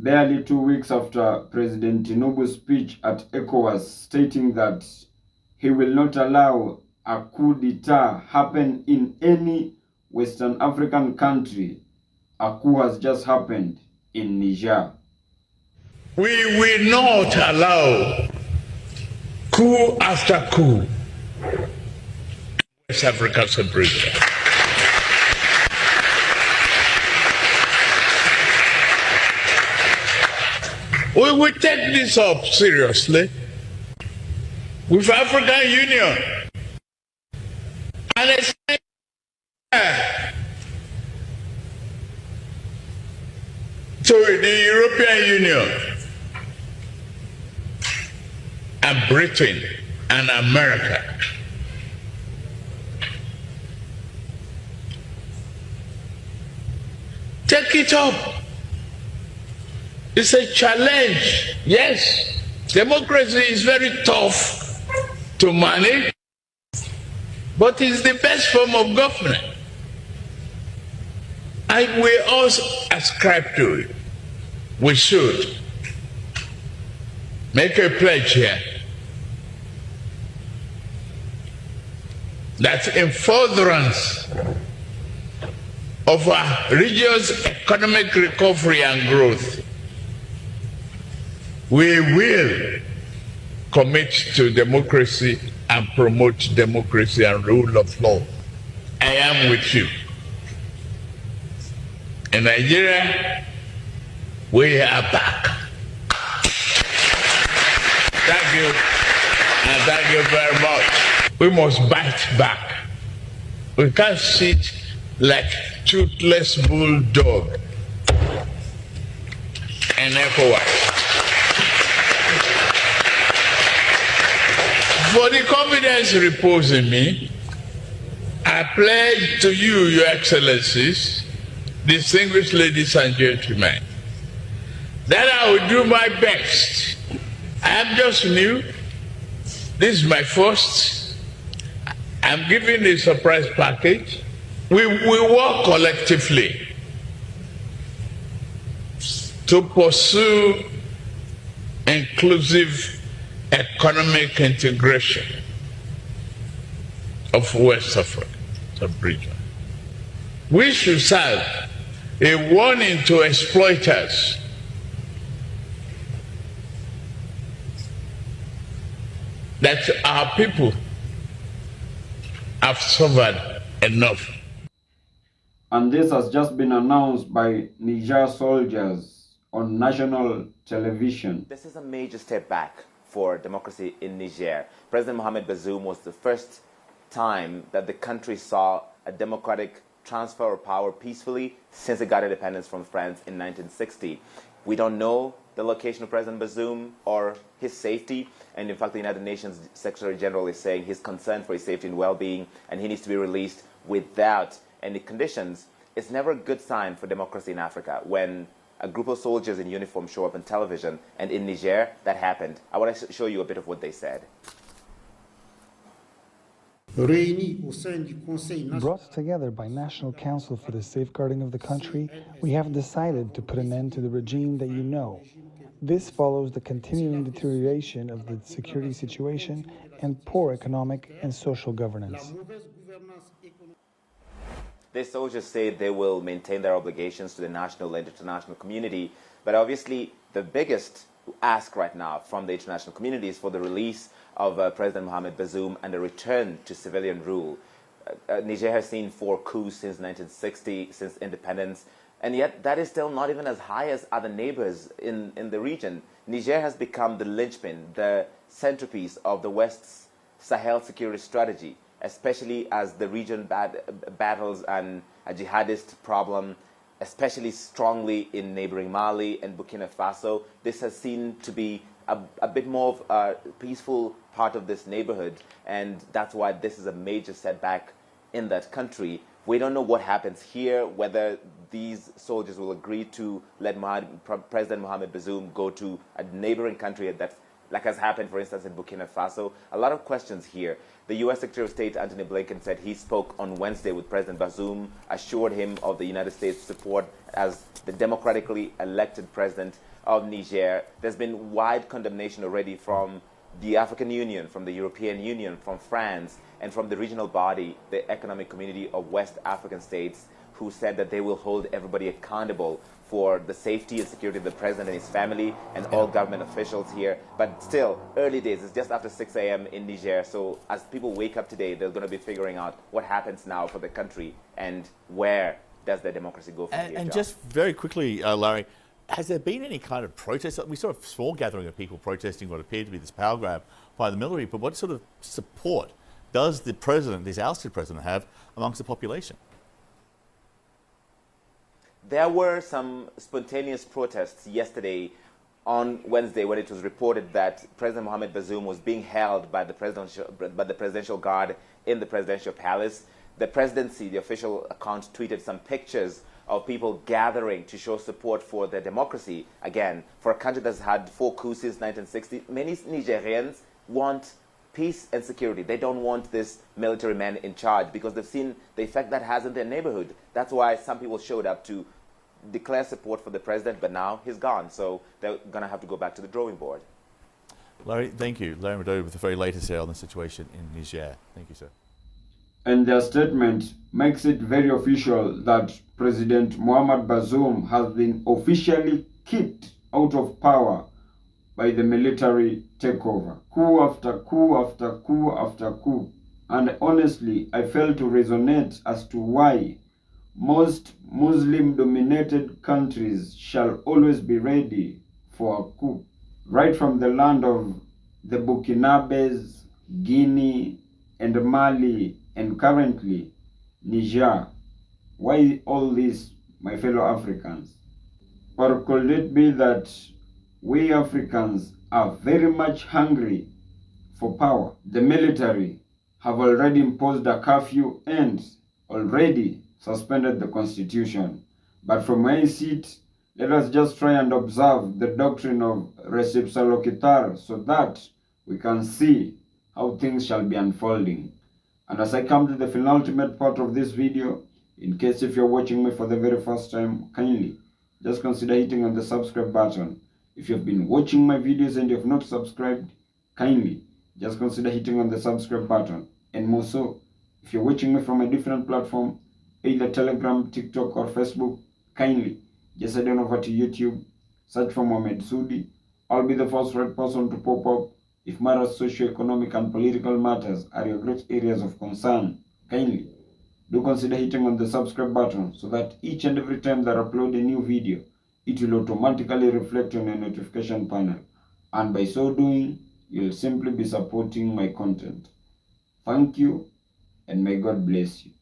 barely 2 weeks after President Tinubu's speech at ECOWAS stating that he will not allow a coup d'etat happen in any Western African country. A coup has just happened in Niger. We will not allow coup after coup in West Africa separation. We will take this up seriously with African Union and to the European Union and Britain and America. Take it up. It's a challenge. Yes, democracy is very tough to manage, but it's the best form of government. And we also ascribe to it. We should make a pledge here that in furtherance of our region's economic recovery and growth, we will commit to democracy and promote democracy and rule of law. I am with you. In Nigeria, we are back. Thank you, and thank you very much. We must bite back. We can't sit like toothless bulldog and ECOWAS. For the confidence reposed in me, I pledge to you, Your Excellencies, distinguished ladies and gentlemen, that I will do my best. I am just new. This is my first. I'm giving a surprise package. We work collectively to pursue inclusive economic integration of West Africa, sub-region. We should serve a warning to exploiters that our people have suffered enough. And this has just been announced by Niger soldiers on national television. This is a major step back for democracy in Niger. President Mohamed Bazoum was the first time that the country saw a democratic transfer of power peacefully since it got independence from France in 1960. We don't know the location of President Bazoum or his safety, and in fact the United Nations Secretary General is saying he's concerned for his safety and well-being and he needs to be released without any conditions. It's never a good sign for democracy in Africa when a group of soldiers in uniform show up on television, and in Niger that happened. I want to show you a bit of what they said. Brought together by National Council for the Safeguarding of the Country, we have decided to put an end to the regime that you know. This follows the continuing deterioration of the security situation and poor economic and social governance. The soldiers say they will maintain their obligations to the national and international community, but obviously the biggest ask right now from the international community is for the release of President Mohamed Bazoum and a return to civilian rule. Niger has seen 4 coups since 1960, since independence, and yet that is still not even as high as other neighbors in the region. Niger has become the linchpin, the centerpiece of the West's Sahel security strategy, especially as the region battles a jihadist problem, especially strongly in neighboring Mali and Burkina Faso. This has seemed to be a bit more of a peaceful part of this neighborhood, and that's why this is a major setback in that country. We don't know what happens here, whether these soldiers will agree to let President Mohamed Bazoum go to a neighboring country that's like has happened, for instance, in Burkina Faso. A lot of questions here. The U.S. Secretary of State, Antony Blinken, said he spoke on Wednesday with President Bazoum, assured him of the United States' support as the democratically elected president of Niger. There's been wide condemnation already from the African Union, from the European Union, from France, and from the regional body, the Economic Community of West African States, who said that they will hold everybody accountable for the safety and security of the president and his family and all government officials here. But still, early days, it's just after 6 a.m. in Niger. So as people wake up today, they're going to be figuring out what happens now for the country and where does the democracy go from here. And just very quickly, Larry, has there been any kind of protest? We saw a small gathering of people protesting what appeared to be this power grab by the military, but what sort of support does the president, this ousted president, have amongst the population? There were some spontaneous protests yesterday on Wednesday when it was reported that President Mohamed Bazoum was being held by the presidential guard in the presidential palace. The presidency, the official account, tweeted some pictures of people gathering to show support for their democracy. Again, for a country that's had 4 coups since 1960, many Nigerians want peace and security. They don't want this military man in charge because they've seen the effect that has in their neighborhood. That's why some people showed up to declare support for the president, but now he's gone. So they're going to have to go back to the drawing board. Larry, thank you. Larry Madobe with the very latest here on the situation in Niger. Thank you, sir. And their statement makes it very official that President Mohamed Bazoum has been officially kicked out of power by the military takeover. Coup after coup after coup after coup. And honestly, I fail to resonate as to why most Muslim-dominated countries shall always be ready for a coup. Right from the land of the Burkinabes, Guinea, and Mali, and currently Niger. Why all this, my fellow Africans? Or could it be that we Africans are very much hungry for power? The military have already imposed a curfew and already suspended the constitution. But from where I sit, let us just try and observe the doctrine of reciprocity so that we can see how things shall be unfolding. And as I come to the penultimate part of this video, in case if you're watching me for the very first time, kindly just consider hitting on the subscribe button. If you've been watching my videos and you have not subscribed, kindly just consider hitting on the subscribe button. And more so, if you're watching me from a different platform, either Telegram, TikTok, or Facebook, kindly just head on over to YouTube, search for Mohamed Sudi. I'll be the first right person to pop up. If matters socio-economic and political matters are your great areas of concern, kindly do consider hitting on the subscribe button so that each and every time that I upload a new video, it will automatically reflect on your notification panel. And by so doing, you'll simply be supporting my content. Thank you, and may God bless you.